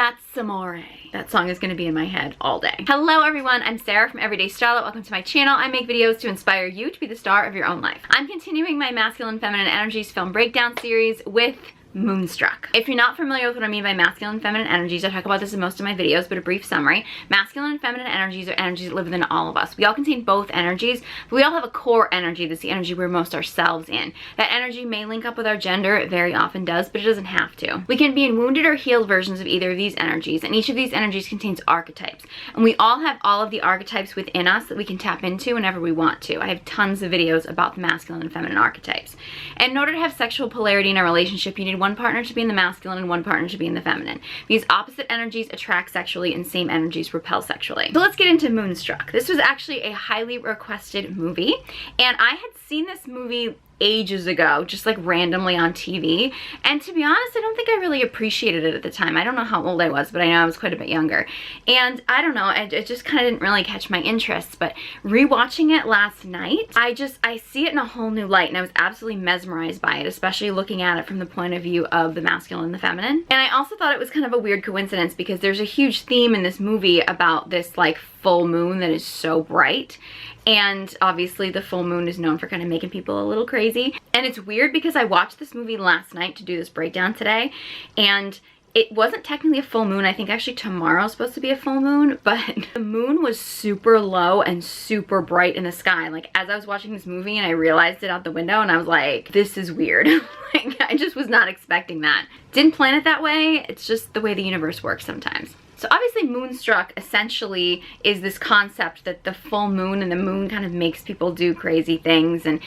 That's Amore. That song is gonna be in my head all day. Hello everyone, I'm Sarah from Everyday Starlet. Welcome to my channel. I make videos to inspire you to be the star of your own life. I'm continuing my Masculine Feminine Energies film breakdown series with Moonstruck. If you're not familiar with what I mean by masculine and feminine energies, I talk about this in most of my videos, but a brief summary. Masculine and feminine energies are energies that live within all of us. We all contain both energies, but we all have a core energy that's the energy we're most ourselves in. That energy may link up with our gender, it very often does, but it doesn't have to. We can be in wounded or healed versions of either of these energies, and each of these energies contains archetypes. And we all have all of the archetypes within us that we can tap into whenever we want to. I have tons of videos about the masculine and feminine archetypes. And in order to have sexual polarity in a relationship, you need one partner to be in the masculine and one partner to be in the feminine. These opposite energies attract sexually and same energies repel sexually. So let's get into Moonstruck. This was actually a highly requested movie, and I had seen this movie ages ago, just like randomly on TV, and to be honest, I don't think I really appreciated it at the time. I don't know how old I was, but I know I was quite a bit younger, and I don't know, it just kind of didn't really catch my interest. But rewatching it last night, I see it in a whole new light, and I was absolutely mesmerized by it, especially looking at it from the point of view of the masculine and the feminine. And I also thought it was kind of a weird coincidence because there's a huge theme in this movie about this like full moon that is so bright. And obviously the full moon is known for kind of making people a little crazy. And it's weird because I watched this movie last night to do this breakdown today, and it wasn't technically a full moon. I think actually tomorrow's supposed to be a full moon, but the moon was super low and super bright in the sky. Like as I was watching this movie and I realized it out the window, and I was like, this is weird. Like I just was not expecting that. Didn't plan it that way. It's just the way the universe works sometimes. So obviously Moonstruck essentially is this concept that the full moon and the moon kind of makes people do crazy things and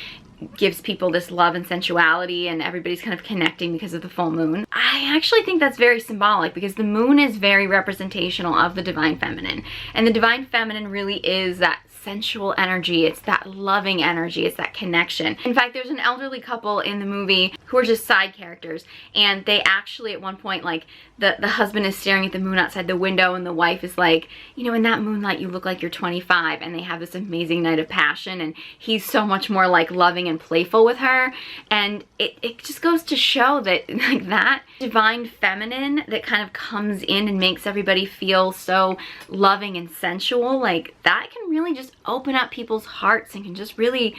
gives people this love and sensuality, and everybody's kind of connecting because of the full moon. I actually think that's very symbolic because the moon is very representational of the divine feminine, and the divine feminine really is that sensual energy. It's that loving energy. It's that connection. In fact, there's an elderly couple in the movie who are just side characters, and they actually at one point, like the husband is staring at the moon outside the window, and the wife is like, you know, in that moonlight you look like you're 25, and they have this amazing night of passion, and he's so much more like loving and playful with her. And it just goes to show that like that divine feminine that kind of comes in and makes everybody feel so loving and sensual, like that can really just open up people's hearts and can just really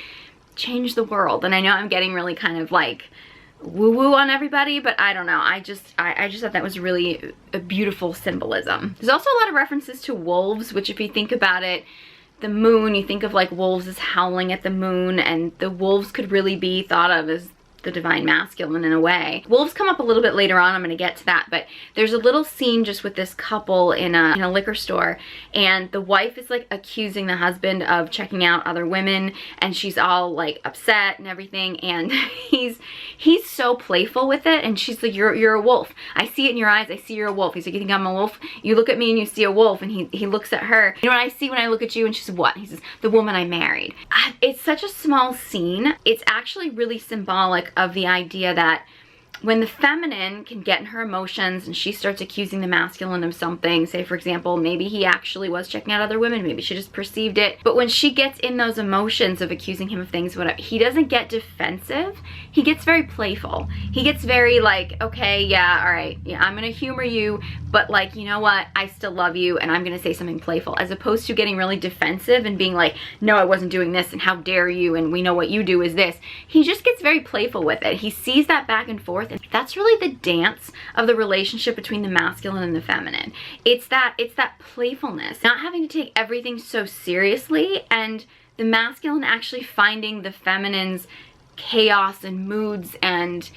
change the world. And I know I'm getting really kind of like woo-woo on everybody, but I don't know, I just thought that was really a beautiful symbolism. There's also a lot of references to wolves, which if you think about it, the moon, you think of like wolves as howling at the moon, and the wolves could really be thought of as the divine masculine in a way. Wolves come up a little bit later on, I'm gonna get to that, but there's a little scene just with this couple in a liquor store, and the wife is like accusing the husband of checking out other women, and she's all like upset and everything, and he's so playful with it, and she's like, you're a wolf. I see it in your eyes, I see you're a wolf. He's like, you think I'm a wolf? You look at me and you see a wolf. And he looks at her, you know what I see when I look at you? And she says, what? He says, the woman I married. It's such a small scene. It's actually really symbolic of the idea that when the feminine can get in her emotions and she starts accusing the masculine of something, say for example, maybe he actually was checking out other women, maybe she just perceived it, but when she gets in those emotions of accusing him of things, whatever, he doesn't get defensive, he gets very playful. He gets very like, okay, yeah, all right, yeah, I'm gonna humor you, but like, you know what, I still love you, and I'm gonna say something playful, as opposed to getting really defensive and being like, no, I wasn't doing this, and how dare you, and we know what you do is this. He just gets very playful with it. He sees that back and forth, and that's really the dance of the relationship between the masculine and the feminine. It's that playfulness, not having to take everything so seriously, and the masculine actually finding the feminine's chaos and moods and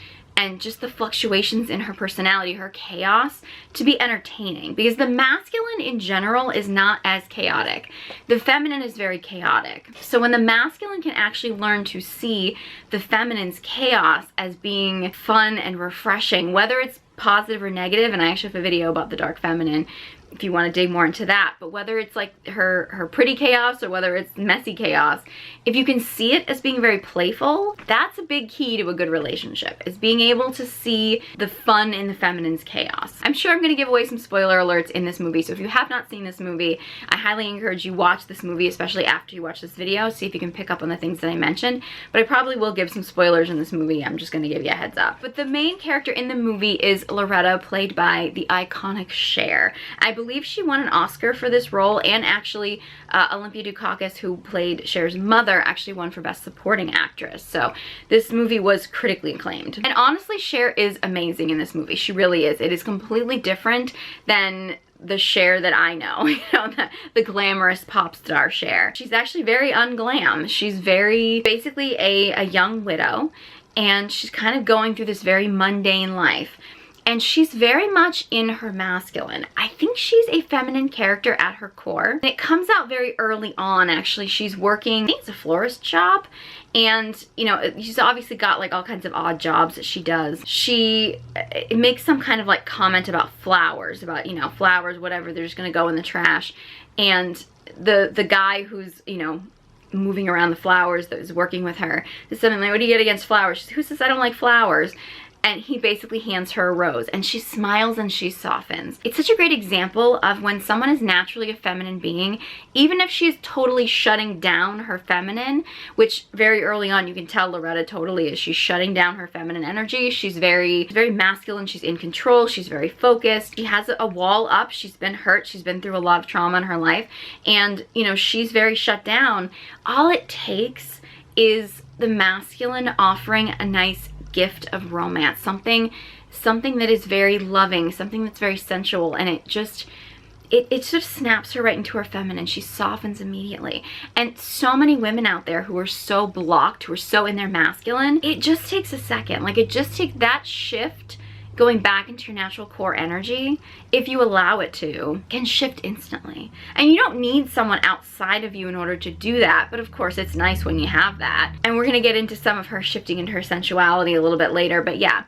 just the fluctuations in her personality, her chaos, to be entertaining. Because the masculine in general is not as chaotic. The feminine is very chaotic. So when the masculine can actually learn to see the feminine's chaos as being fun and refreshing, whether it's positive or negative, and I actually have a video about the dark feminine, if you want to dig more into that. But whether it's like her pretty chaos or whether it's messy chaos, if you can see it as being very playful, that's a big key to a good relationship, is being able to see the fun in the feminine's chaos. I'm sure I'm going to give away some spoiler alerts in this movie, so if you have not seen this movie, I highly encourage you watch this movie, especially after you watch this video, see if you can pick up on the things that I mentioned. But I probably will give some spoilers in this movie. I'm just going to give you a heads up. But the main character in the movie is Loretta, played by the iconic Cher. I believe she won an Oscar for this role, and actually Olympia Dukakis, who played Cher's mother, actually won for Best Supporting Actress. So this movie was critically acclaimed. And honestly, Cher is amazing in this movie. She really is. It is completely different than the Cher that I know, you know, the glamorous pop star Cher. She's actually very unglam. She's very, basically a young widow, and she's kind of going through this very mundane life. And she's very much in her masculine. I think she's a feminine character at her core. And it comes out very early on, actually. She's working, I think it's a florist job. And, you know, she's obviously got like all kinds of odd jobs that she does. She makes some kind of like comment about flowers, about, you know, flowers, whatever, they're just gonna go in the trash. And the guy who's, you know, moving around the flowers, that is working with her, is something like, what do you get against flowers? She says, who says I don't like flowers? And he basically hands her a rose, and she smiles and she softens. It's such a great example of when someone is naturally a feminine being, even if she's totally shutting down her feminine, which very early on you can tell Loretta totally is. She's shutting down her feminine energy. She's very masculine. She's in control. She's very focused. She has a wall up. She's been hurt. She's been through a lot of trauma in her life. And, you know, she's very shut down. All it takes is the masculine offering a nice gift of romance, something that is very loving, something that's very sensual, and it just snaps her right into her feminine. She softens immediately. And so many women out there who are so blocked, who are so in their masculine, it just takes a second. Like, it just takes that shift, going back into your natural core energy, if you allow it to, can shift instantly. And you don't need someone outside of you in order to do that, but of course it's nice when you have that. And we're gonna get into some of her shifting into her sensuality a little bit later, but yeah,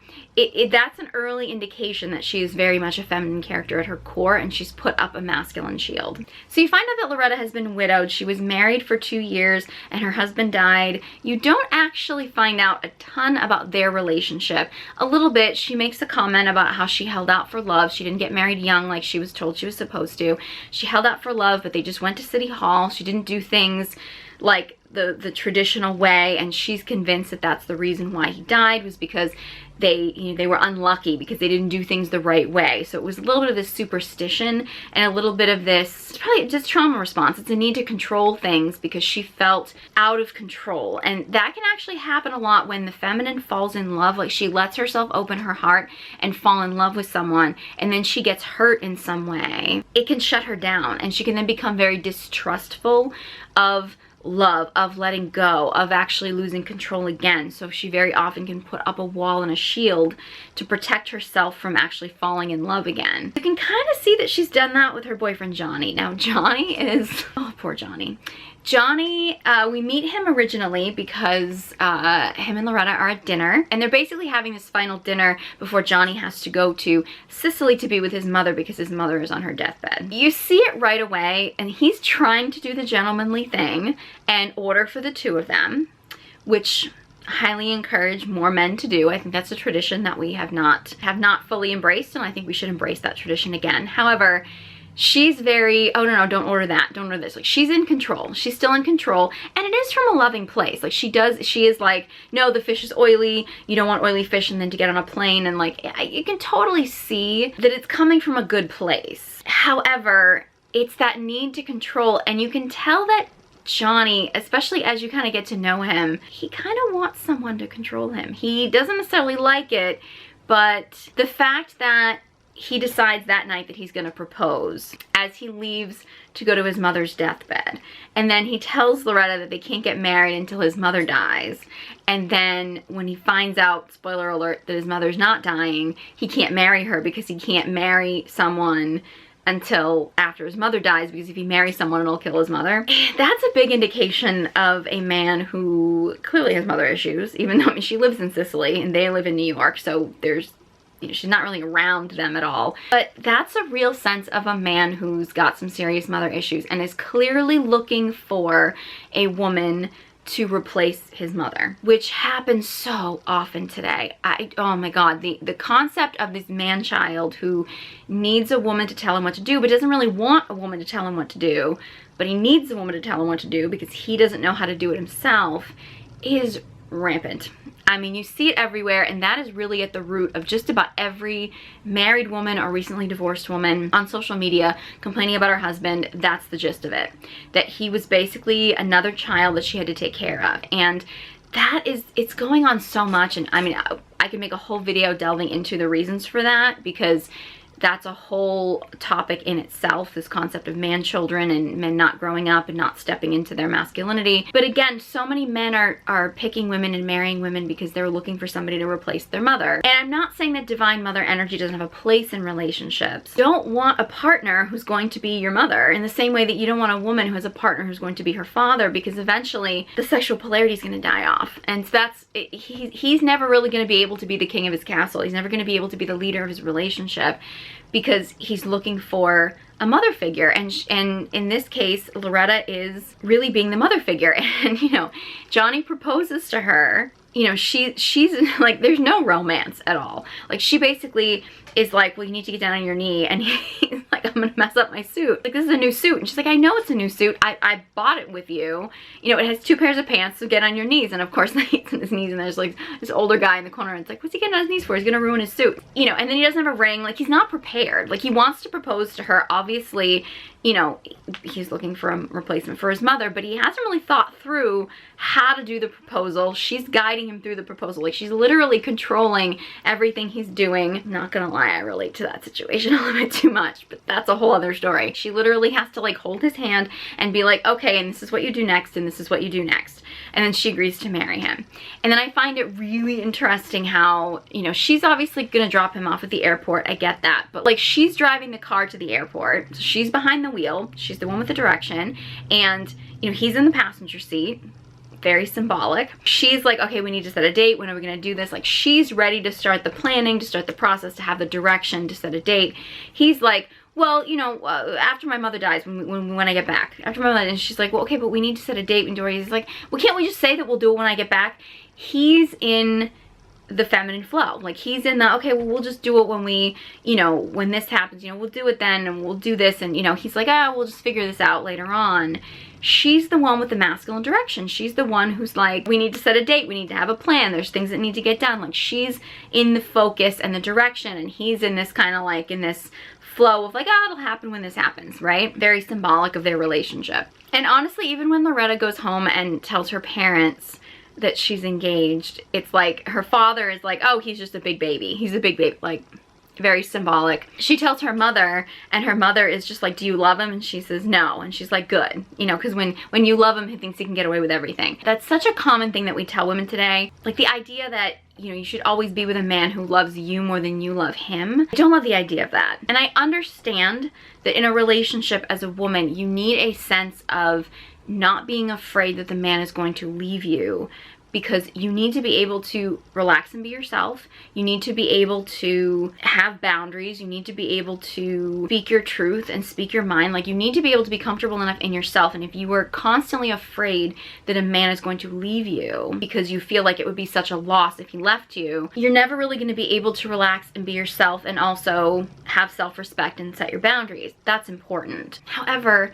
that's an early indication that she is very much a feminine character at her core, and she's put up a masculine shield. So you find out that Loretta has been widowed. She was married for 2 years and her husband died. You don't actually find out a ton about their relationship. A little bit. She makes a comment about how she held out for love. She didn't get married young like she was told she was supposed to. She held out for love, but they just went to City Hall. She didn't do things like the traditional way, and she's convinced that that's the reason why he died, was because they were unlucky because they didn't do things the right way. So it was a little bit of this superstition and a little bit of this, probably just trauma response. It's a need to control things because she felt out of control. And that can actually happen a lot when the feminine falls in love. Like, she lets herself open her heart and fall in love with someone, and then she gets hurt in some way. It can shut her down, and she can then become very distrustful of love, of letting go, of actually losing control again. So she very often can put up a wall and a shield to protect herself from actually falling in love again. You can kind of see that she's done that with her boyfriend Johnny. Now Johnny is, oh, poor Johnny. Johnny, we meet him originally because him and Loretta are at dinner, and they're basically having this final dinner before Johnny has to go to Sicily to be with his mother because his mother is on her deathbed. You see it right away, and he's trying to do the gentlemanly thing and order for the two of them, which I highly encourage more men to do. I think that's a tradition that we have not fully embraced, and I think we should embrace that tradition again. However, she's very, oh no, don't order that, don't order this. Like, she's in control. She's still in control, and it is from a loving place. Like, she is like, no, the fish is oily, you don't want oily fish, and then to get on a plane, and like, you can totally see that it's coming from a good place. However, it's that need to control, and you can tell that Johnny, especially as you kind of get to know him, he kind of wants someone to control him. He doesn't necessarily like it, but the fact that he decides that night that he's going to propose as he leaves to go to his mother's deathbed. And then he tells Loretta that they can't get married until his mother dies. And then when he finds out, spoiler alert, that his mother's not dying, he can't marry her because he can't marry someone until after his mother dies, because if he marries someone, it'll kill his mother. That's a big indication of a man who clearly has mother issues, even though, I mean, she lives in Sicily and they live in New York, so there's, she's not really around them at all. But that's a real sense of a man who's got some serious mother issues and is clearly looking for a woman to replace his mother, which happens so often today. Oh my God, the concept of this man-child who needs a woman to tell him what to do, but doesn't really want a woman to tell him what to do, but he needs a woman to tell him what to do because he doesn't know how to do it himself, is rampant. I mean, you see it everywhere, and that is really at the root of just about every married woman or recently divorced woman on social media complaining about her husband. That's the gist of it. That he was basically another child that she had to take care of. And that is, it's going on so much. And I mean, I could make a whole video delving into the reasons for that, because that's a whole topic in itself, this concept of man-children and men not growing up and not stepping into their masculinity. But again, so many men are picking women and marrying women because they're looking for somebody to replace their mother. And I'm not saying that divine mother energy doesn't have a place in relationships. You don't want a partner who's going to be your mother in the same way that you don't want a woman who has a partner who's going to be her father, because eventually the sexual polarity is going to die off. And so that's, he's never really going to be able to be the king of his castle. He's never going to be able to be the leader of his relationship, because he's looking for a mother figure. And in this case, Loretta is really being the mother figure. And, you know, Johnny proposes to her. You know, she's like, there's no romance at all. Like, she basically is like, well, you need to get down on your knee. And he's like, I'm gonna mess up my suit. Like, this is a new suit. And she's like, I know it's a new suit. I bought it with you. You know, it has 2 pairs of pants, so get on your knees. And of course, he's on his knees, and there's like this older guy in the corner, and it's like, what's he getting on his knees for? He's gonna ruin his suit. You know, and then he doesn't have a ring. Like, he's not prepared. Like, he wants to propose to her. Obviously, you know, he's looking for a replacement for his mother, but he hasn't really thought through how to do the proposal. She's guiding him through the proposal. Like, she's literally controlling everything he's doing. I'm not gonna lie, I relate to that situation a little bit too much, but that's a whole other story. She literally has to like hold his hand and be like, okay, and this is what you do next, and this is what you do next. And then she agrees to marry him. And then I find it really interesting how, you know, she's obviously gonna drop him off at the airport. I get that. But like, she's driving the car to the airport. So she's behind the wheel. She's the one with the direction. And, you know, he's in the passenger seat. Very symbolic. She's like, okay, we need to set a date. When are we gonna do this? Like, she's ready to start the planning, to start the process, to have the direction, to set a date. He's like, well, you know, after my mother dies, when I get back. After my mother, and she's like, well, okay, but we need to set a date. And Dory's like, well, can't we just say that we'll do it when I get back? He's in the feminine flow. Like, he's in the, okay, well, we'll just do it when we, you know, when this happens, you know, we'll do it then, and we'll do this. And, you know, he's like, ah, we'll just figure this out later on. She's the one with the masculine direction. She's the one who's like, we need to set a date. We need to have a plan. There's things that need to get done. Like, she's in the focus and the direction, and he's in this kind of like, in this flow of like, oh, it'll happen when this happens, right? Very symbolic of their relationship. And honestly, even when Loretta goes home and tells her parents that she's engaged, it's like her father is like, oh, he's just a big baby. He's a big baby. Like, very symbolic. She tells her mother, and her mother is just like, do you love him? And she says no. And she's like, good. You know, because when you love him, he thinks he can get away with everything. That's such a common thing that we tell women today. Like, the idea that, you know, you should always be with a man who loves you more than you love him. I don't love the idea of that. And I understand that in a relationship as a woman, you need a sense of not being afraid that the man is going to leave you, because you need to be able to relax and be yourself. You need to be able to have boundaries. You need to be able to speak your truth and speak your mind. Like, you need to be able to be comfortable enough in yourself. And if you were constantly afraid that a man is going to leave you because you feel like it would be such a loss if he left you, you're never really going to be able to relax and be yourself and also have self-respect and set your boundaries. That's important. However,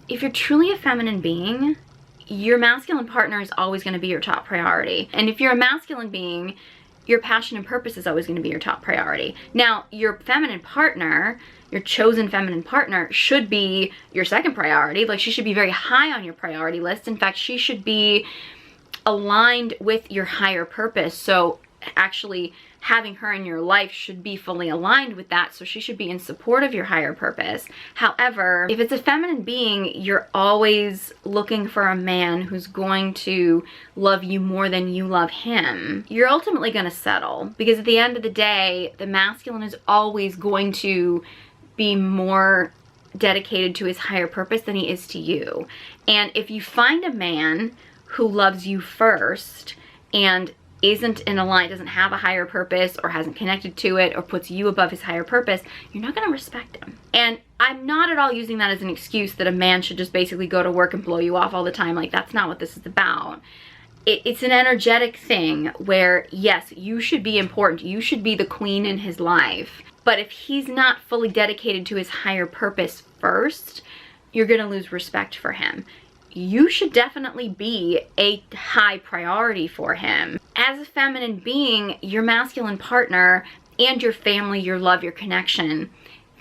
if you're truly a feminine being, your masculine partner is always going to be your top priority. And if you're a masculine being, your passion and purpose is always going to be your top priority. Now, your feminine partner, your chosen feminine partner, should be your second priority. Like, she should be very high on your priority list. In fact, she should be aligned with your higher purpose. So actually having her in your life should be fully aligned with that, so she should be in support of your higher purpose. However, if it's a feminine being, you're always looking for a man who's going to love you more than you love him, you're ultimately going to settle, because at the end of the day, the masculine is always going to be more dedicated to his higher purpose than he is to you. And if you find a man who loves you first and isn't in a line, doesn't have a higher purpose or hasn't connected to it or puts you above his higher purpose, you're not going to respect him. And I'm not at all using that as an excuse that a man should just basically go to work and blow you off all the time. Like, that's not what this is about. It's an energetic thing where, yes, you should be important. You should be the queen in his life. But if he's not fully dedicated to his higher purpose first, you're going to lose respect for him. You should definitely be a high priority for him. As a feminine being, your masculine partner and your family, your love, your connection,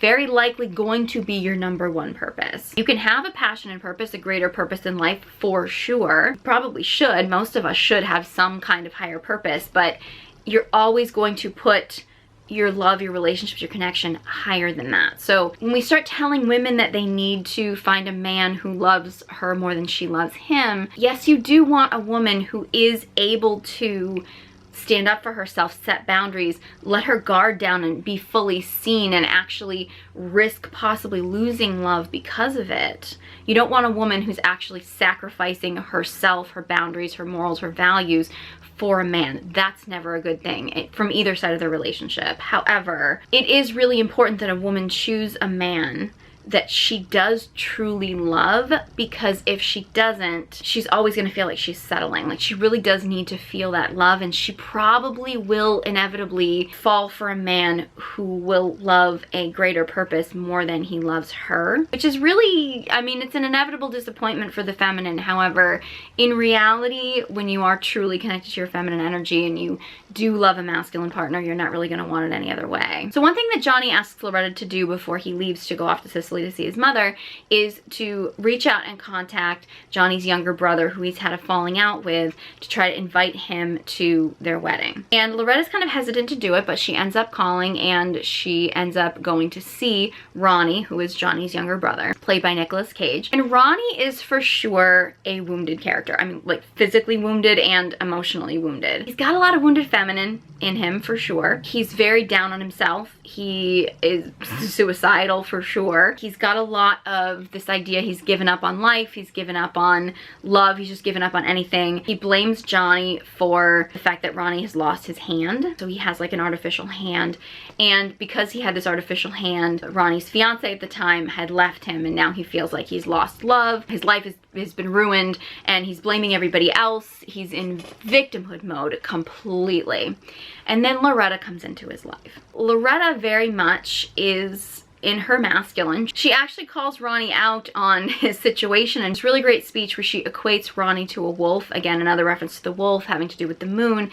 very likely going to be your number one purpose. You can have a passion and purpose, a greater purpose in life for sure. Probably should. Most of us should have some kind of higher purpose, but you're always going to put your love, your relationships, your connection higher than that. So when we start telling women that they need to find a man who loves her more than she loves him, yes, you do want a woman who is able to stand up for herself, set boundaries, let her guard down and be fully seen and actually risk possibly losing love because of it. You don't want a woman who's actually sacrificing herself, her boundaries, her morals, her values for a man. That's never a good thing from either side of the relationship. However, it is really important that a woman choose a man that she does truly love, because if she doesn't, she's always going to feel like she's settling. Like, she really does need to feel that love, and she probably will inevitably fall for a man who will love a greater purpose more than he loves her, which is really, I mean, it's an inevitable disappointment for the feminine. However, in reality, when you are truly connected to your feminine energy and you do love a masculine partner, you're not really going to want it any other way. So one thing that Johnny asks Loretta to do before he leaves to go off to Sicily to see his mother is to reach out and contact Johnny's younger brother, who he's had a falling out with, to try to invite him to their wedding. And Loretta's kind of hesitant to do it, but she ends up calling and she ends up going to see Ronnie, who is Johnny's younger brother, played by Nicolas Cage. And Ronnie is for sure a wounded character. I mean, like, physically wounded and emotionally wounded. He's got a lot of wounded feminine in him for sure. He's very down on himself. He is suicidal for sure. He's got a lot of this idea he's given up on life, he's given up on love, he's just given up on anything. He blames Johnny for the fact that Ronnie has lost his hand. So he has like an artificial hand, and because he had this artificial hand, Ronnie's fiance at the time had left him, and now he feels like he's lost love. His life has been ruined, and he's blaming everybody else. He's in victimhood mode completely. And then Loretta comes into his life. Loretta very much is in her masculine. She actually calls Ronnie out on his situation, and it's a really great speech where she equates Ronnie to a wolf. Again, another reference to the wolf having to do with the moon.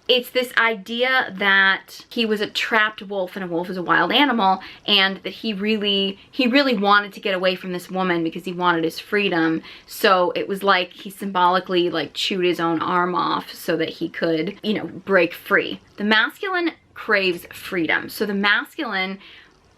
It's this idea that he was a trapped wolf, and a wolf is a wild animal, and that he really wanted to get away from this woman because he wanted his freedom. So it was like he symbolically like chewed his own arm off so that he could, you know, break free. The masculine craves freedom. So the masculine,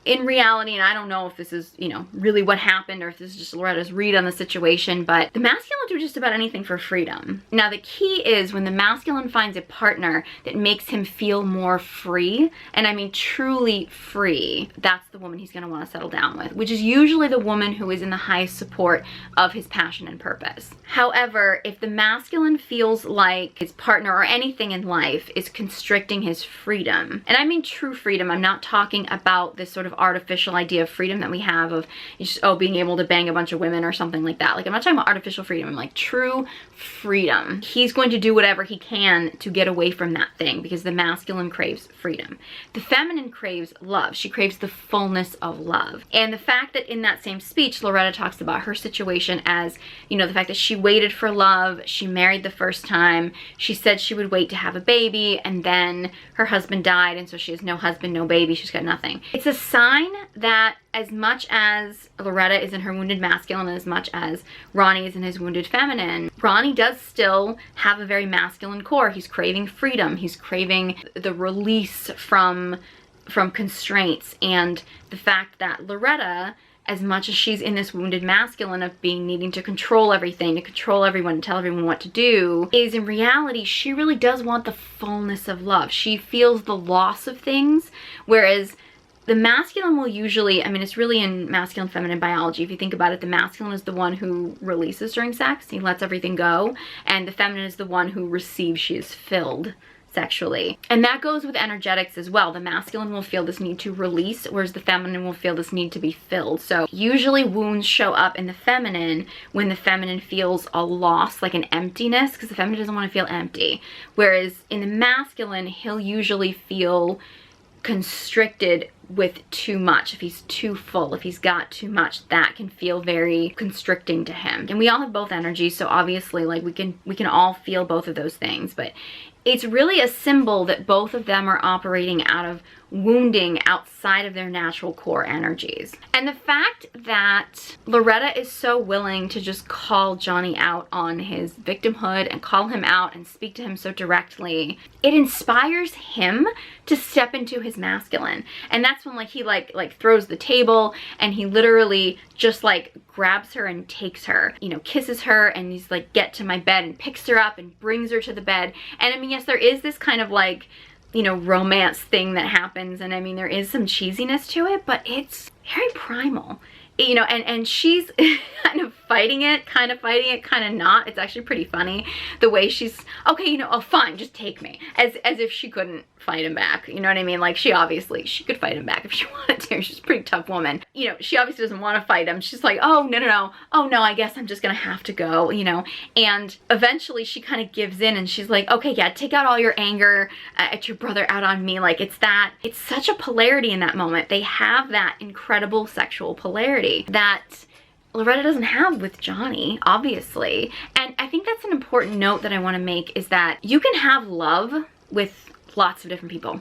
in reality, and I don't know if this is, you know, really what happened or if this is just Loretta's read on the situation, but the masculine will do just about anything for freedom. Now, the key is when the masculine finds a partner that makes him feel more free, and I mean truly free, that's the woman he's going to want to settle down with, which is usually the woman who is in the highest support of his passion and purpose. However, if the masculine feels like his partner or anything in life is constricting his freedom, and I mean true freedom, I'm not talking about this sort of artificial idea of freedom that we have of just, oh, being able to bang a bunch of women or something like that. Like, I'm not talking about artificial freedom. I'm like true freedom. He's going to do whatever he can to get away from that thing, because the masculine craves freedom. The feminine craves love. She craves the fullness of love. And the fact that in that same speech, Loretta talks about her situation as, you know, the fact that she waited for love, she married the first time, she said she would wait to have a baby, and then her husband died, and so she has no husband, no baby, she's got nothing. It's a sign that as much as Loretta is in her wounded masculine, and as much as Ronnie is in his wounded feminine, Ronnie does still have a very masculine core. He's craving freedom. He's craving the release from constraints, and the fact that Loretta, as much as she's in this wounded masculine of needing to control everything, to control everyone, and tell everyone what to do, is in reality, she really does want the fullness of love. She feels the loss of things, whereas the masculine will usually, I mean, it's really in masculine feminine biology. If you think about it, the masculine is the one who releases during sex. He lets everything go. And the feminine is the one who receives. She is filled sexually. And that goes with energetics as well. The masculine will feel this need to release, whereas the feminine will feel this need to be filled. So usually wounds show up in the feminine when the feminine feels a loss, like an emptiness, because the feminine doesn't want to feel empty. Whereas in the masculine, he'll usually feel constricted with too much. If he's too full, if he's got too much, that can feel very constricting to him. And we all have both energies, so obviously like we can all feel both of those things, but it's really a symbol that both of them are operating out of wounding outside of their natural core energies. And the fact that Loretta is so willing to just call Johnny out on his victimhood and call him out and speak to him so directly, it inspires him to step into his masculine. And that's when like he like throws the table and he literally just like grabs her and takes her, you know, kisses her, and he's like, get to my bed, and picks her up and brings her to the bed. And I mean, yes, there is this kind of like, you know, romance thing that happens, and I mean, there is some cheesiness to it, but it's very primal, you know, and she's kind of fighting it, kind of not. It's actually pretty funny the way she's, okay, you know, oh fine, just take me, as if she couldn't fight him back, you know what I mean? Like she could fight him back if she wanted to. She's a pretty tough woman, you know. She obviously doesn't want to fight him. She's like, oh no, oh no, I guess I'm just gonna have to go, you know. And eventually she kind of gives in and she's like, okay, yeah, take out all your anger at your brother out on me. Like it's such a polarity in that moment. They have that incredible sexual polarity that Loretta doesn't have with Johnny, obviously. And I think that's an important note that I want to make, is that you can have love with lots of different people,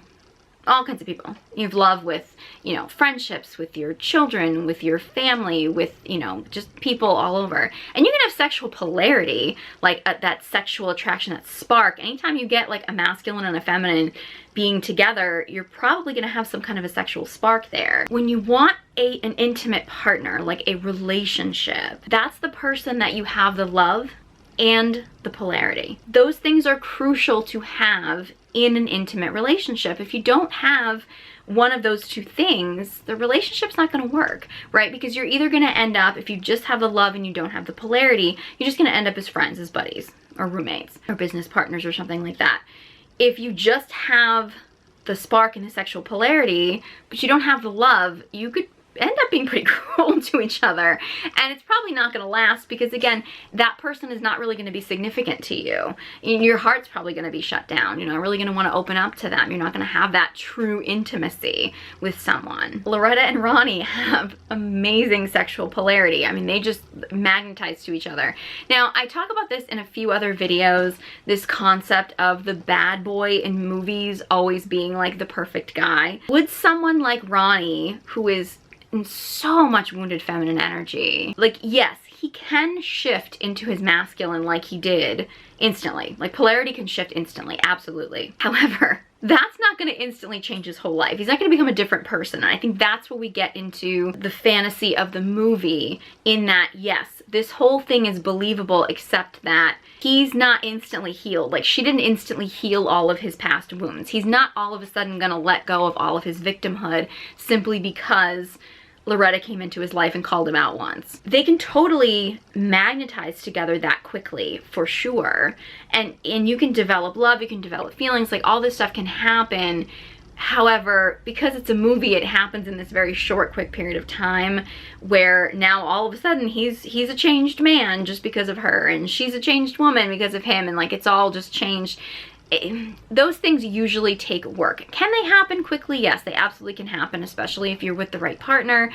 all kinds of people. You have love with, you know, friendships, with your children, with your family, with, you know, just people all over. And you can have sexual polarity, like that sexual attraction, that spark. Anytime you get like a masculine and a feminine being together, you're probably going to have some kind of a sexual spark there. When you want an intimate partner, like a relationship, that's the person that you have the love and the polarity. Those things are crucial to have in an intimate relationship. If you don't have one of those two things, the relationship's not going to work, right? Because you're either going to end up, if you just have the love and you don't have the polarity, you're just going to end up as friends, as buddies, or roommates, or business partners, or something like that. If you just have the spark and the sexual polarity, but you don't have the love, you could end up being pretty cruel to each other, and it's probably not going to last, because again, that person is not really going to be significant to you. Your heart's probably going to be shut down. You're not really going to want to open up to them. You're not going to have that true intimacy with someone. Loretta and Ronnie have amazing sexual polarity. I mean, they just magnetize to each other. Now, I talk about this in a few other videos, this concept of the bad boy in movies always being like the perfect guy. Would someone like Ronnie, who is in so much wounded feminine energy, like, yes, he can shift into his masculine like he did instantly. Like, polarity can shift instantly, absolutely. However, that's not going to instantly change his whole life. He's not going to become a different person. And I think that's where we get into the fantasy of the movie, in that, yes, this whole thing is believable, except that he's not instantly healed. Like, she didn't instantly heal all of his past wounds. He's not all of a sudden going to let go of all of his victimhood simply because Loretta came into his life and called him out once. They can totally magnetize together that quickly, for sure. And you can develop love, you can develop feelings, like all this stuff can happen. However, because it's a movie, it happens in this very short, quick period of time, where now all of a sudden he's a changed man just because of her, and she's a changed woman because of him, and like it's all just changed. Those things usually take work. Can they happen quickly? Yes, they absolutely can happen, especially if you're with the right partner.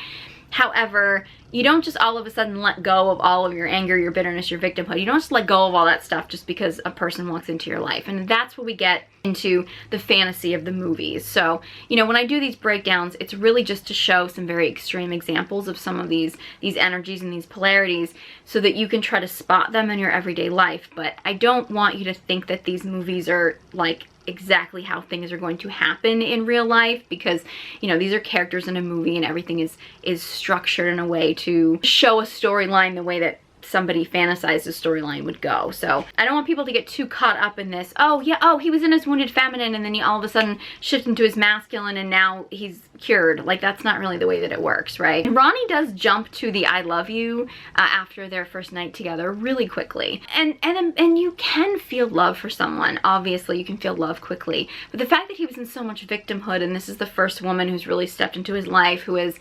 However, you don't just all of a sudden let go of all of your anger, your bitterness, your victimhood. You don't just let go of all that stuff just because a person walks into your life. And that's what we get into the fantasy of the movies. So, you know, when I do these breakdowns, it's really just to show some very extreme examples of some of these energies and these polarities, so that you can try to spot them in your everyday life. But I don't want you to think that these movies are like exactly how things are going to happen in real life, because, you know, these are characters in a movie, and everything is structured in a way to show a storyline the way that somebody fantasized the storyline would go. So I don't want people to get too caught up in this, oh yeah, oh, he was in his wounded feminine and then he all of a sudden shifted into his masculine and now he's cured. Like, that's not really the way that it works, right? And Ronnie does jump to the I love you after their first night together really quickly. And you can feel love for someone. Obviously, you can feel love quickly. But the fact that he was in so much victimhood, and this is the first woman who's really stepped into his life, who has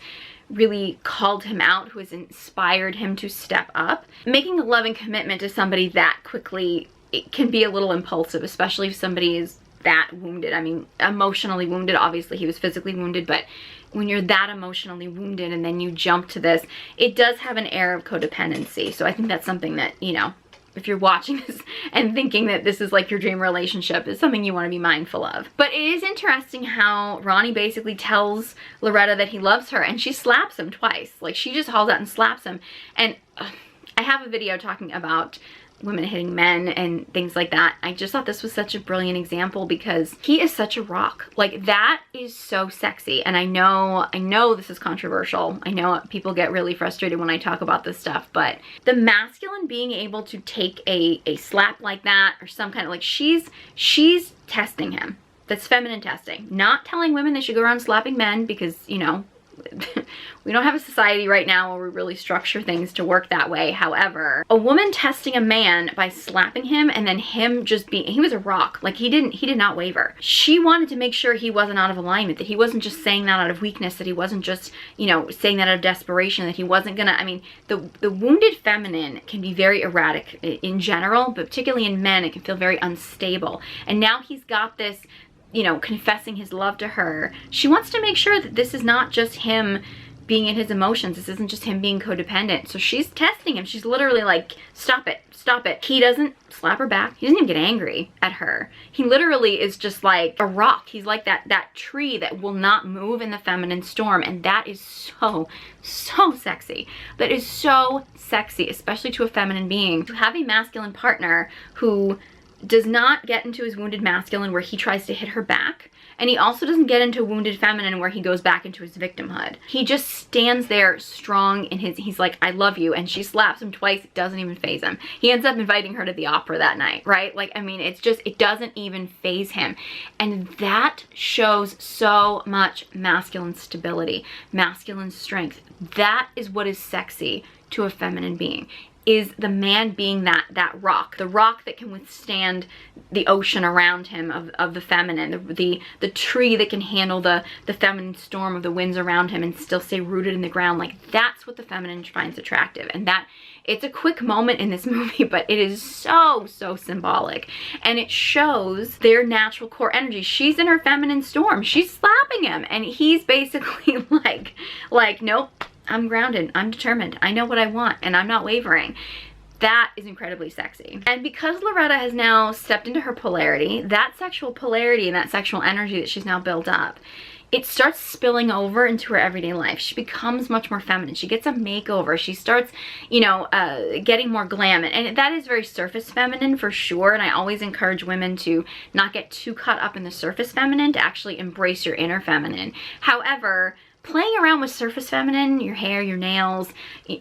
really called him out, who has inspired him to step up. Making a loving commitment to somebody that quickly, it can be a little impulsive, especially if somebody is that wounded. I mean, emotionally wounded. Obviously, he was physically wounded, but when you're that emotionally wounded and then you jump to this, it does have an air of codependency. So I think that's something that, you know, if you're watching this and thinking that this is like your dream relationship, is something you want to be mindful of. But it is interesting how Ronnie basically tells Loretta that he loves her, and she slaps him twice. Like, she just hauls out and slaps him. And I have a video talking about women hitting men and things like that. I just thought this was such a brilliant example because he is such a rock. Like, that is so sexy. And I know this is controversial. I know people get really frustrated when I talk about this stuff, but the masculine being able to take a slap like that, or some kind of, like, she's testing him. That's feminine testing. Not telling women they should go around slapping men, because, you know, we don't have a society right now where we really structure things to work that way. However, a woman testing a man by slapping him and then him just being, he was a rock. Like, he did not waver. She wanted to make sure he wasn't out of alignment, that he wasn't just saying that out of weakness, that he wasn't just, you know, saying that out of desperation, that he wasn't gonna, I mean, the wounded feminine can be very erratic in general, but particularly in men, it can feel very unstable. And now he's got this, you know, confessing his love to her. She wants to make sure that this is not just him being in his emotions. This isn't just him being codependent. So she's testing him. She's literally like, stop it, stop it. He doesn't slap her back. He doesn't even get angry at her. He literally is just like a rock. He's like that tree that will not move in the feminine storm. And that is so sexy. That is so sexy, especially to a feminine being. To have a masculine partner who does not get into his wounded masculine where he tries to hit her back, and he also doesn't get into wounded feminine where he goes back into his victimhood. He just stands there strong in his, he's like, I love you, and she slaps him twice. It doesn't even faze him. He ends up inviting her to the opera that night, right? Like, I mean, it's just, it doesn't even faze him. And that shows so much masculine stability, masculine strength. That is what is sexy to a feminine being. Is the man being that rock, the rock that can withstand the ocean around him of the feminine, the tree that can handle the feminine storm of the winds around him and still stay rooted in the ground. Like, that's what the feminine finds attractive. And that, it's a quick moment in this movie, but it is so symbolic, and it shows their natural core energy. She's in her feminine storm, she's slapping him, and he's basically like nope, I'm grounded, I'm determined, I know what I want, and I'm not wavering. That is incredibly sexy. And because Loretta has now stepped into her polarity, that sexual polarity and that sexual energy that she's now built up, it starts spilling over into her everyday life. She becomes much more feminine. She gets a makeover. She starts, you know, getting more glam. And that is very surface feminine for sure. And I always encourage women to not get too caught up in the surface feminine, to actually embrace your inner feminine. However, playing around with surface feminine, your hair, your nails,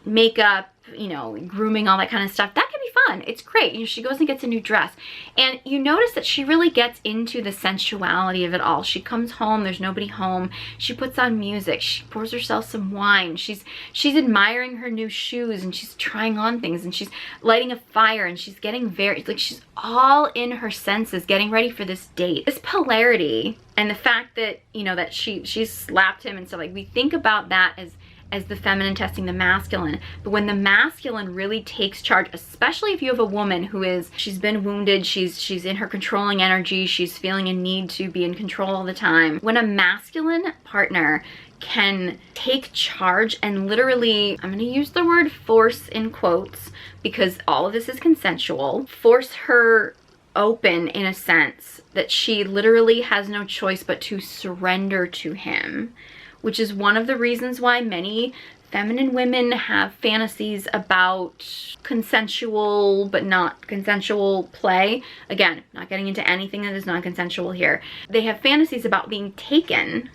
makeup, you know, grooming, all that kind of stuff, that can be fun. It's great. You know, she goes and gets a new dress, and you notice that she really gets into the sensuality of it all. She comes home, there's nobody home. She puts on music. She pours herself some wine. She's admiring her new shoes, and she's trying on things, and she's lighting a fire, and she's getting very, like, she's all in her senses, getting ready for this date. This polarity and the fact that, you know, that she slapped him and stuff, like, we think about that as the feminine testing the masculine. But when the masculine really takes charge, especially if you have a woman who is, she's been wounded, she's in her controlling energy, she's feeling a need to be in control all the time. When a masculine partner can take charge and literally, I'm gonna use the word force in quotes because all of this is consensual, force her open in a sense that she literally has no choice but to surrender to him, which is one of the reasons why many feminine women have fantasies about consensual but not consensual play. Again, not getting into anything that is non-consensual here. They have fantasies about being taken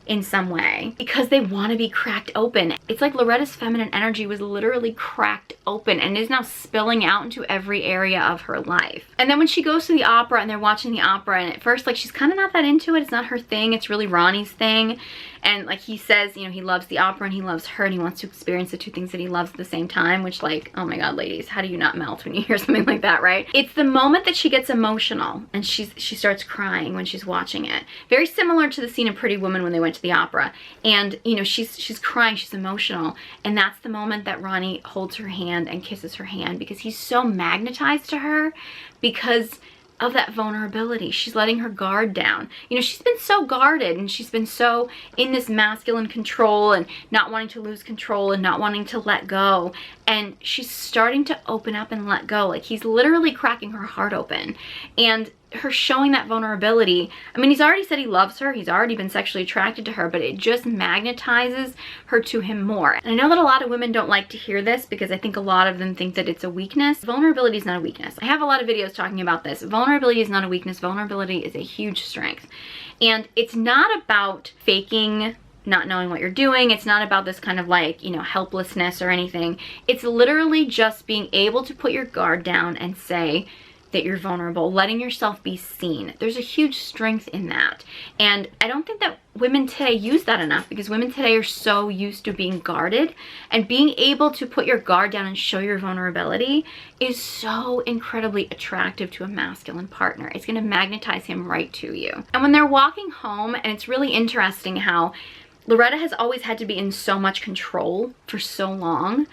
in some way because they want to be cracked open. It's like Loretta's feminine energy was literally cracked open and is now spilling out into every area of her life. And then when she goes to the opera and they're watching the opera, and at first, like, she's kind of not that into it. It's not her thing. It's really Ronnie's thing. And like he says, you know, he loves the opera and he loves her and he wants to experience the two things that he loves at the same time, which, like, oh my God, ladies, how do you not melt when you hear something like that, right? It's the moment that she gets emotional and she starts crying when she's watching it. Very similar to the scene in Pretty Woman when they went to the opera. And, you know, she's crying, she's emotional. And that's the moment that Ronnie holds her hand and kisses her hand because he's so magnetized to her because of that vulnerability. She's letting her guard down. You know, she's been so guarded and she's been so in this masculine control and not wanting to lose control and not wanting to let go. And she's starting to open up and let go. Like, he's literally cracking her heart open. And her showing that vulnerability, I mean, he's already said he loves her, he's already been sexually attracted to her, but it just magnetizes her to him more. And I know that a lot of women don't like to hear this because I think a lot of them think that it's a weakness. Vulnerability is not a weakness. I have a lot of videos talking about this. Vulnerability is not a weakness. Vulnerability is a huge strength. And it's not about faking not knowing what you're doing. It's not about this kind of, like, you know, helplessness or anything. It's literally just being able to put your guard down and say that you're vulnerable, letting yourself be seen. There's a huge strength in that. And I don't think that women today use that enough because women today are so used to being guarded, and being able to put your guard down and show your vulnerability is so incredibly attractive to a masculine partner. It's going to magnetize him right to you. And when they're walking home, and it's really interesting how Loretta has always had to be in so much control for so long.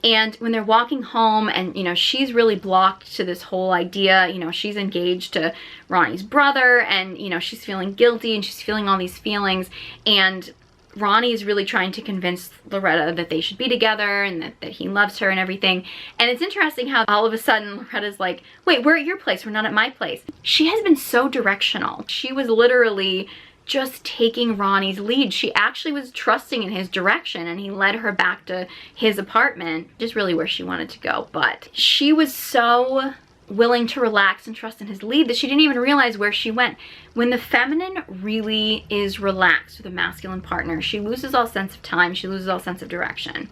And when they're walking home and, you know, she's really blocked to this whole idea, you know, she's engaged to Ronnie's brother and, you know, she's feeling guilty and she's feeling all these feelings. And Ronnie is really trying to convince Loretta that they should be together and that he loves her and everything. And it's interesting how all of a sudden Loretta's like, wait, we're at your place, we're not at my place. She has been so directional. She was literally just taking Ronnie's lead. She actually was trusting in his direction, and he led her back to his apartment, just really where she wanted to go. But she was so willing to relax and trust in his lead that she didn't even realize where she went. When the feminine really is relaxed with a masculine partner, she loses all sense of time, she loses all sense of direction.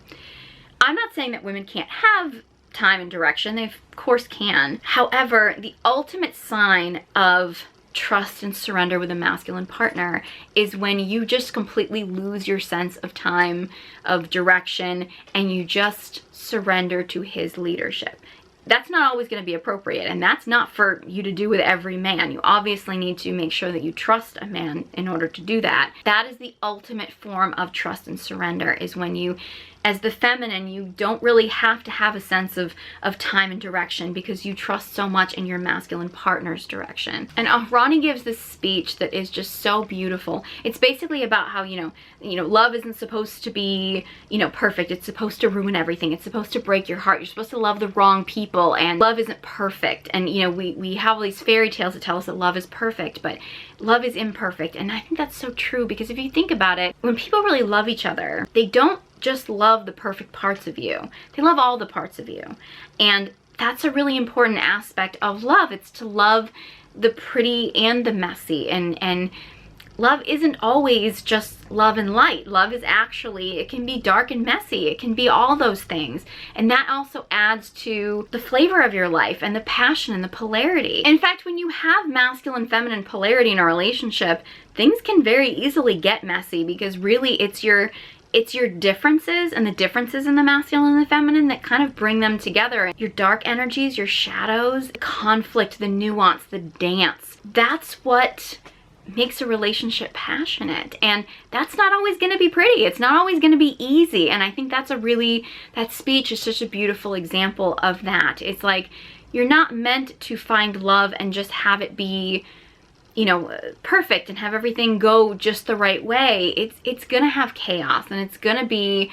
I'm not saying that women can't have time and direction, they of course can. However, the ultimate sign of trust and surrender with a masculine partner is when you just completely lose your sense of time, of direction, and you just surrender to his leadership. That's not always going to be appropriate, and that's not for you to do with every man. You obviously need to make sure that you trust a man in order to do that. That is the ultimate form of trust and surrender, is when you, as the feminine, you don't really have to have a sense of time and direction because you trust so much in your masculine partner's direction. And Ronnie gives this speech that is just so beautiful. It's basically about how, you know, love isn't supposed to be, you know, perfect. It's supposed to ruin everything. It's supposed to break your heart. You're supposed to love the wrong people, and love isn't perfect. And, you know, we have all these fairy tales that tell us that love is perfect, but love is imperfect. And I think that's so true because if you think about it, when people really love each other, they don't just love the perfect parts of you. They love all the parts of you. And that's a really important aspect of love. It's to love the pretty and the messy. And love isn't always just love and light. Love is actually, it can be dark and messy. It can be all those things. And that also adds to the flavor of your life and the passion and the polarity. In fact, when you have masculine, feminine polarity in a relationship, things can very easily get messy because really it's your differences and the differences in the masculine and the feminine that kind of bring them together. Your dark energies, your shadows, the conflict, the nuance, the dance. That's what makes a relationship passionate, and that's not always going to be pretty. It's not always going to be easy, and I think that's that speech is such a beautiful example of that. It's like, you're not meant to find love and just have it be, you know, perfect and have everything go just the right way. It's gonna have chaos and it's gonna be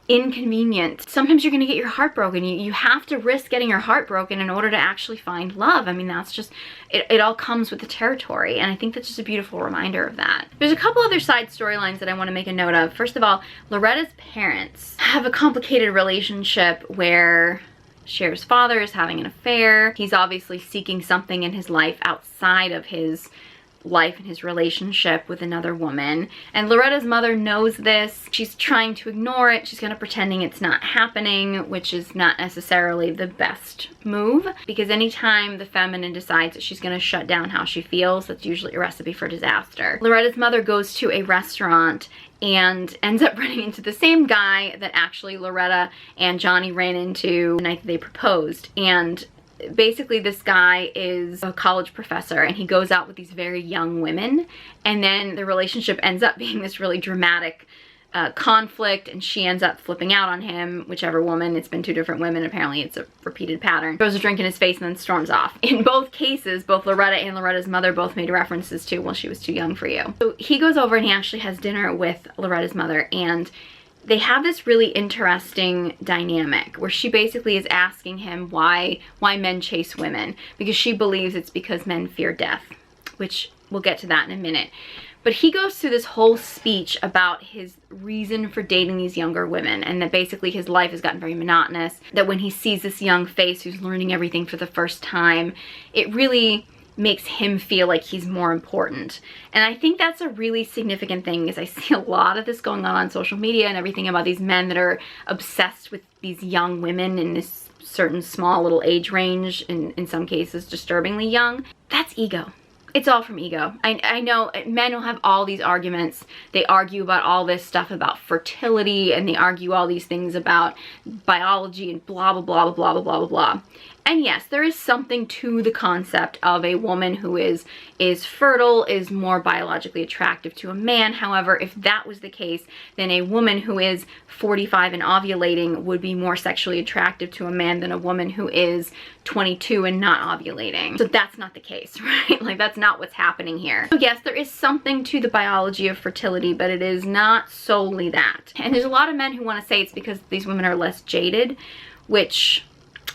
inconvenient. Sometimes you're gonna get your heart broken. You have to risk getting your heart broken in order to actually find love. I mean, that's just, it all comes with the territory, and I think that's just a beautiful reminder of that. There's a couple other side storylines that I want to make a note of. First of all, Loretta's parents have a complicated relationship where Cher's father is having an affair. He's obviously seeking something in his life outside of his life and his relationship with another woman. And Loretta's mother knows this. She's trying to ignore it. She's kind of pretending it's not happening, which is not necessarily the best move, because anytime the feminine decides that she's going to shut down how she feels, that's usually a recipe for disaster. Loretta's mother goes to a restaurant and ends up running into the same guy that actually Loretta and Johnny ran into the night that they proposed. And basically this guy is a college professor and he goes out with these very young women, and then the relationship ends up being this really dramatic conflict, and she ends up flipping out on him, whichever woman. It's been two different women, apparently it's a repeated pattern. Throws a drink in his face and then storms off. In both cases, both Loretta and Loretta's mother both made references to, well, she was too young for you. So he goes over and he actually has dinner with Loretta's mother, and they have this really interesting dynamic where she basically is asking him why men chase women, because she believes it's because men fear death, which we'll get to that in a minute. But he goes through this whole speech about his reason for dating these younger women, and that basically his life has gotten very monotonous, that when he sees this young face who's learning everything for the first time, it really makes him feel like he's more important. And I think that's a really significant thing, because I see a lot of this going on social media and everything about these men that are obsessed with these young women in this certain small little age range, in some cases disturbingly young. That's ego. It's all from ego. I know men will have all these arguments. They argue about all this stuff about fertility, and they argue all these things about biology and blah, blah, blah, blah, blah, blah, blah, blah. And yes, there is something to the concept of a woman who is fertile, is more biologically attractive to a man. However, if that was the case, then a woman who is 45 and ovulating would be more sexually attractive to a man than a woman who is 22 and not ovulating. So that's not the case, right? Like, that's not what's happening here. So yes, there is something to the biology of fertility, but it is not solely that. And there's a lot of men who want to say it's because these women are less jaded, which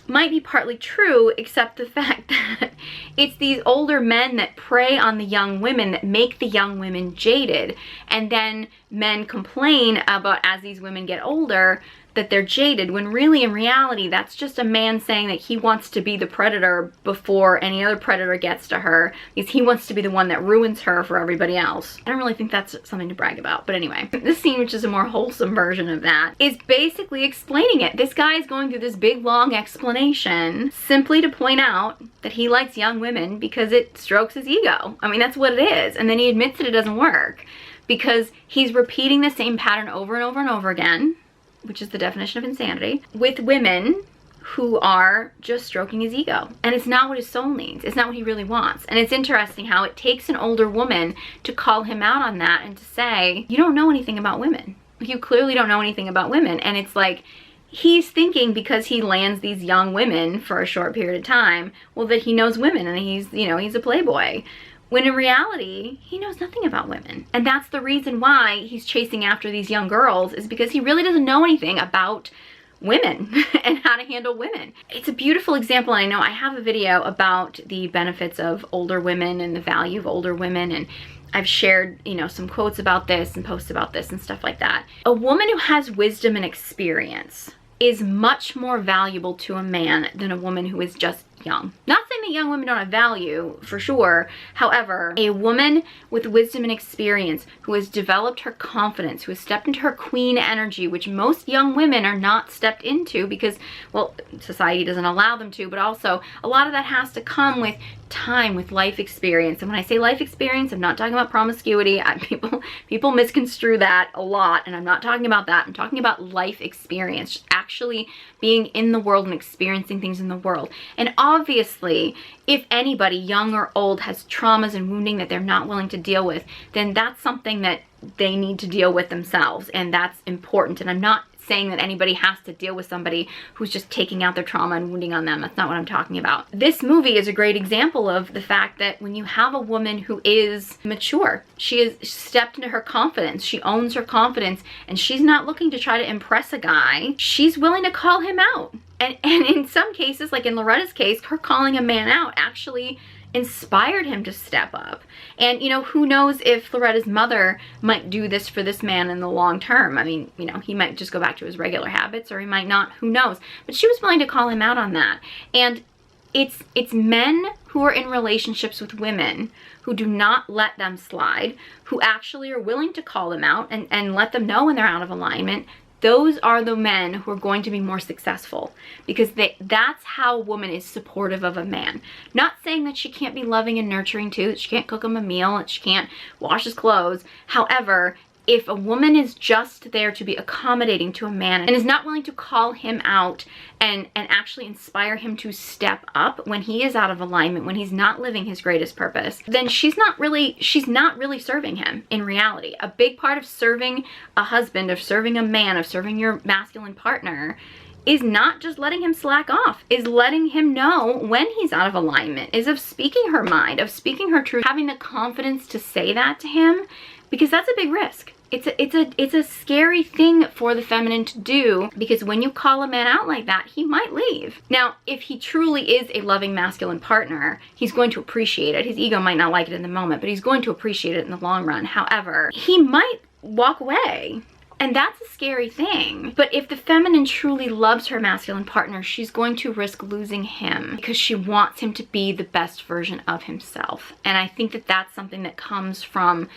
might be partly true, except the fact that it's these older men that prey on the young women that make the young women jaded. And then men complain about, as these women get older, that they're jaded, when really in reality that's just a man saying that he wants to be the predator before any other predator gets to her, because he wants to be the one that ruins her for everybody else. I don't really think that's something to brag about, but anyway. This scene, which is a more wholesome version of that, is basically explaining it. This guy is going through this big long explanation simply to point out that he likes young women because it strokes his ego. I mean, that's what it is. And then he admits that it doesn't work because he's repeating the same pattern over and over and over again, which is the definition of insanity, with women who are just stroking his ego. And it's not what his soul needs. It's not what he really wants. And it's interesting how it takes an older woman to call him out on that and to say, you don't know anything about women. You clearly don't know anything about women. And it's like, he's thinking because he lands these young women for a short period of time, well, that he knows women and he's, you know, he's a playboy. When in reality, he knows nothing about women. And that's the reason why he's chasing after these young girls, is because he really doesn't know anything about women and how to handle women. It's a beautiful example. And I know I have a video about the benefits of older women and the value of older women, and I've shared, you know, some quotes about this and posts about this and stuff like that. A woman who has wisdom and experience is much more valuable to a man than a woman who is just young. Not saying that young women don't have value, for sure. However, a woman with wisdom and experience who has developed her confidence, who has stepped into her queen energy, which most young women are not stepped into because, well, society doesn't allow them to, but also a lot of that has to come with time, with life experience. And when I say life experience, I'm not talking about promiscuity. People misconstrue that a lot, and I'm not talking about that. I'm talking about life experience, just actually being in the world and experiencing things in the world. And obviously, if anybody, young or old, has traumas and wounding that they're not willing to deal with, then that's something that they need to deal with themselves, and that's important. And I'm not saying that anybody has to deal with somebody who's just taking out their trauma and wounding on them. That's not what I'm talking about. This movie is a great example of the fact that when you have a woman who is mature, she has stepped into her confidence, she owns her confidence, and she's not looking to try to impress a guy. She's willing to call him out. And in some cases, like in Loretta's case, her calling a man out actually inspired him to step up. And, you know, who knows if Loretta's mother might do this for this man in the long term. I mean, you know, he might just go back to his regular habits, or he might not, who knows. But she was willing to call him out on that. And It's men who are in relationships with women who do not let them slide, who actually are willing to call them out and let them know when they're out of alignment. Those are the men who are going to be more successful, because that's how a woman is supportive of a man. Not saying that she can't be loving and nurturing too, that she can't cook him a meal, that she can't wash his clothes. However, if a woman is just there to be accommodating to a man and is not willing to call him out and actually inspire him to step up when he is out of alignment, when he's not living his greatest purpose, then she's not really serving him in reality. A big part of serving a husband, of serving a man, of serving your masculine partner is not just letting him slack off, is letting him know when he's out of alignment, is of speaking her mind, of speaking her truth, having the confidence to say that to him, because that's a big risk. It's a scary thing for the feminine to do, because when you call a man out like that, he might leave. Now, if he truly is a loving masculine partner, he's going to appreciate it. His ego might not like it in the moment, but he's going to appreciate it in the long run. However, he might walk away. And that's a scary thing. But if the feminine truly loves her masculine partner, she's going to risk losing him because she wants him to be the best version of himself. And I think that that's something that comes from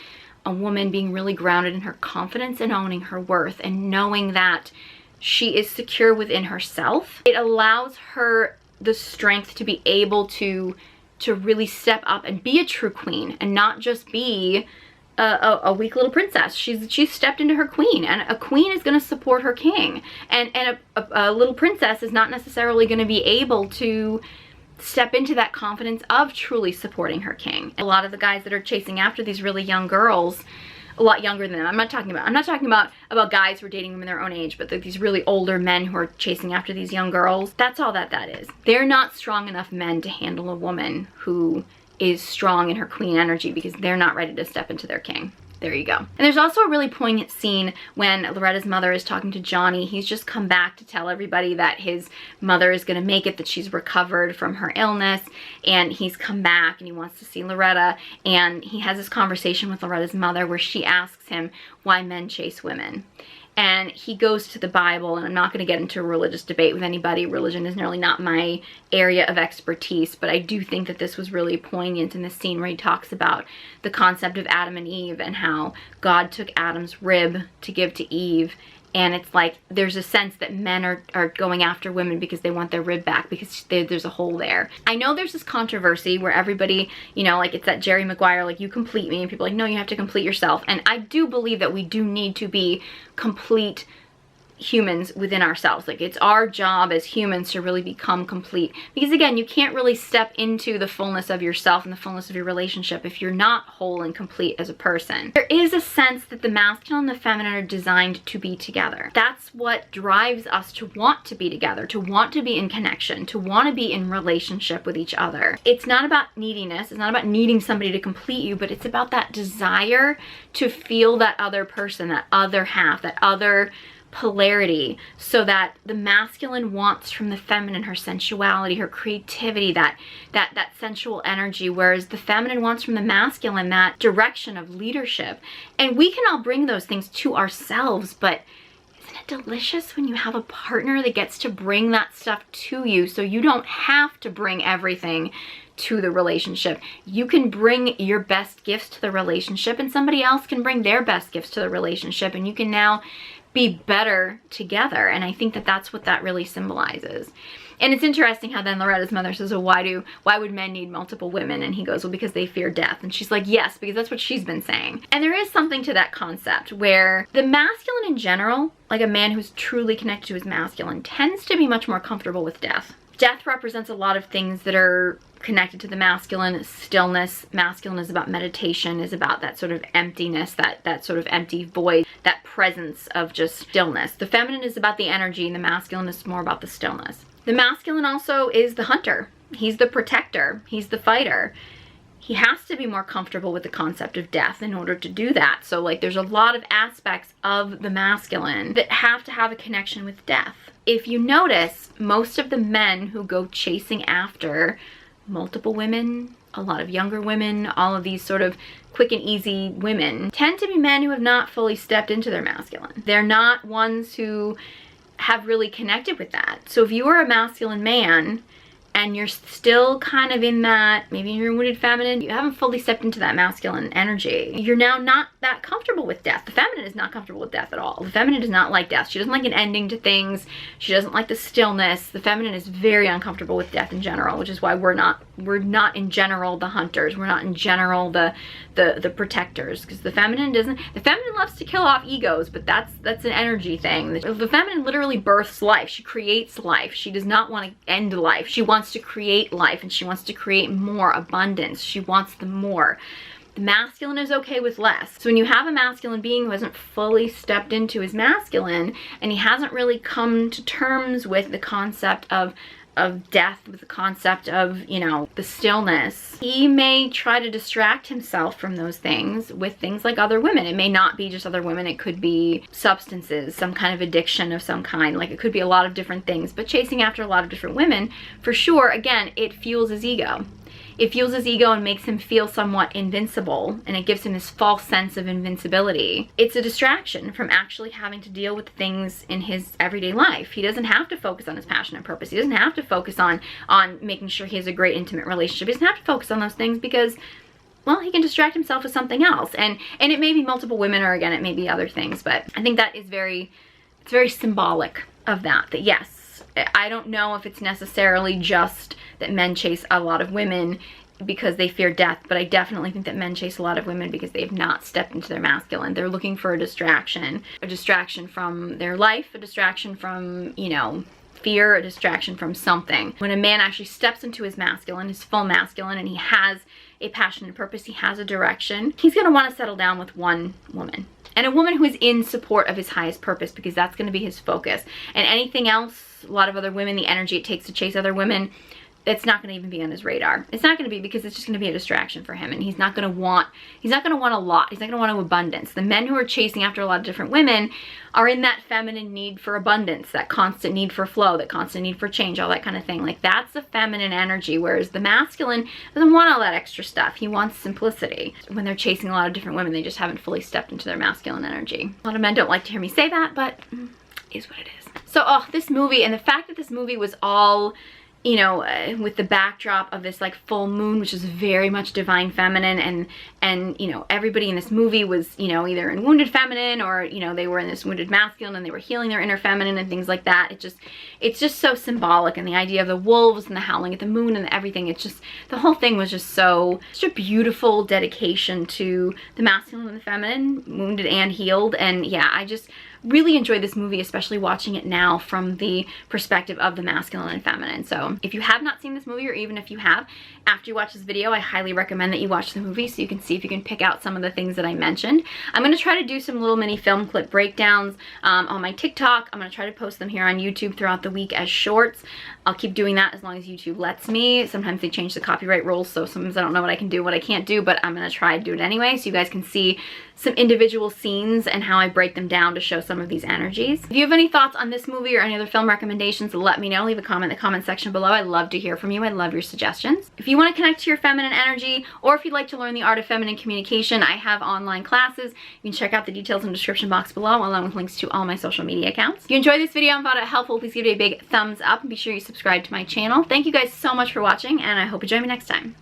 a woman being really grounded in her confidence and owning her worth and knowing that she is secure within herself. It allows her the strength to be able to really step up and be a true queen and not just be a weak little princess. She's stepped into her queen, and a queen is going to support her king, and a little princess is not necessarily going to be able to step into that confidence of truly supporting her king. A lot of the guys that are chasing after these really young girls, a lot younger than them, I'm not talking about guys who are dating women their own age, but these really older men who are chasing after these young girls. That's all that is. They're not strong enough men to handle a woman who is strong in her queen energy, because they're not ready to step into their king. There you go. And there's also a really poignant scene when Loretta's mother is talking to Johnny. He's just come back to tell everybody that his mother is going to make it, that she's recovered from her illness, and he's come back and he wants to see Loretta, and he has this conversation with Loretta's mother where she asks him why men chase women. And he goes to the Bible, and I'm not going to get into a religious debate with anybody. Religion is nearly not my area of expertise, but I do think that this was really poignant in the scene where he talks about the concept of Adam and Eve and how God took Adam's rib to give to Eve. And it's like there's a sense that men are going after women because they want their rib back, because there's a hole there. I know there's this controversy where everybody, you know, like it's that Jerry Maguire, like, you complete me, and people are like, no, you have to complete yourself. And I do believe that we do need to be complete humans within ourselves. Like, it's our job as humans to really become complete, because again, you can't really step into the fullness of yourself and the fullness of your relationship if you're not whole and complete as a person. There is a sense that the masculine and the feminine are designed to be together. That's what drives us to want to be together, to want to be in connection, to want to be in relationship with each other. It's not about neediness, it's not about needing somebody to complete you, but it's about that desire to feel that other person, that other half, that other polarity, so that the masculine wants from the feminine her sensuality, her creativity, that sensual energy, whereas the feminine wants from the masculine that direction of leadership. And we can all bring those things to ourselves, but isn't it delicious when you have a partner that gets to bring that stuff to you, so you don't have to bring everything to the relationship? You can bring your best gifts to the relationship, and somebody else can bring their best gifts to the relationship, and you can now be better together. And I think that that's what that really symbolizes. And it's interesting how then Loretta's mother says, well, why would men need multiple women? And he goes, well, because they fear death. And she's like, yes, because that's what she's been saying. And there is something to that concept where the masculine in general, like a man who's truly connected to his masculine, tends to be much more comfortable with death. Death represents a lot of things that are connected to the masculine. Stillness. Masculine is about meditation, is about that sort of emptiness, that sort of empty void, that presence of just stillness. The feminine is about the energy, and the masculine is more about the stillness. The masculine also is the hunter. He's the protector. He's the fighter. He has to be more comfortable with the concept of death in order to do that. So like there's a lot of aspects of the masculine that have to have a connection with death. If you notice, most of the men who go chasing after multiple women, a lot of younger women, all of these sort of quick and easy women, tend to be men who have not fully stepped into their masculine. They're not ones who have really connected with that. So if you are a masculine man and you're still kind of in that, maybe you're wounded feminine, you haven't fully stepped into that masculine energy. You're now not that comfortable with death. The feminine is not comfortable with death at all. The feminine does not like death. She doesn't like an ending to things. She doesn't like the stillness. The feminine is very uncomfortable with death in general, which is why we're not in general the hunters. We're not in general the protectors, because the feminine loves to kill off egos, but that's an energy thing. The feminine literally births life. She creates life. She does not want to end life. She wants to create life, and she wants to create more abundance. She wants the more. The masculine is okay with less. So when you have a masculine being who hasn't fully stepped into his masculine, and he hasn't really come to terms with the concept of death, with the concept of, you know, the stillness, he may try to distract himself from those things with things like other women. It may not be just other women. It could be substances, some kind of addiction of some kind. Like, it could be a lot of different things, but chasing after a lot of different women, for sure, again, it fuels his ego. It fuels his ego and makes him feel somewhat invincible, and it gives him this false sense of invincibility. It's a distraction from actually having to deal with things in his everyday life. He doesn't have to focus on his passion and purpose. He doesn't have to focus on making sure he has a great intimate relationship. He doesn't have to focus on those things because, well, he can distract himself with something else. And it may be multiple women, or again, it may be other things, but I think that is it's very symbolic of that yes, I don't know if it's necessarily just that men chase a lot of women because they fear death, but I definitely think that men chase a lot of women because they have not stepped into their masculine. They're looking for a distraction from their life, a distraction from, you know, fear, a distraction from something. When a man actually steps into his masculine, his full masculine, and he has a passion and purpose, he has a direction, he's gonna wanna settle down with one woman. And a woman who is in support of his highest purpose, because that's gonna be his focus. And anything else, a lot of other women, the energy it takes to chase other women, it's not going to even be on his radar. It's not going to be, because it's just going to be a distraction for him, and he's not going to want a lot. He's not going to want an abundance. The men who are chasing after a lot of different women are in that feminine need for abundance, that constant need for flow, that constant need for change, all that kind of thing. Like, that's the feminine energy, whereas the masculine doesn't want all that extra stuff. He wants simplicity. When they're chasing a lot of different women, they just haven't fully stepped into their masculine energy. A lot of men don't like to hear me say that, but it is what it is. So, this movie, and the fact that this movie was all, you know, with the backdrop of this like full moon, which is very much divine feminine, and you know, everybody in this movie was, you know, either in wounded feminine, or, you know, they were in this wounded masculine, and they were healing their inner feminine and things like that. It's just so symbolic, and the idea of the wolves and the howling at the moon and everything, it's just, the whole thing was just such a beautiful dedication to the masculine and the feminine, wounded and healed. And yeah, I just really enjoyed this movie, especially watching it now from the perspective of the masculine and feminine. So if you have not seen this movie, or even if you have, after you watch this video, I highly recommend that you watch the movie so you can see if you can pick out some of the things that I mentioned. I'm going to try to do some little mini film clip breakdowns on my TikTok. I'm going to try to post them here on YouTube throughout the week as shorts. I'll keep doing that as long as YouTube lets me. Sometimes they change the copyright rules, so sometimes I don't know what I can do, what I can't do, but I'm going to try to do it anyway so you guys can see some individual scenes and how I break them down to show some of these energies. If you have any thoughts on this movie or any other film recommendations, let me know. Leave a comment in the comment section below. I'd love to hear from you. I'd love your suggestions. If you want to connect to your feminine energy, or if you'd like to learn the art of feminine communication, I have online classes. You can check out the details in the description box below, along with links to all my social media accounts. If you enjoyed this video and found it helpful, please give it a big thumbs up, and be sure you subscribe to my channel. Thank you guys so much for watching, and I hope you join me next time.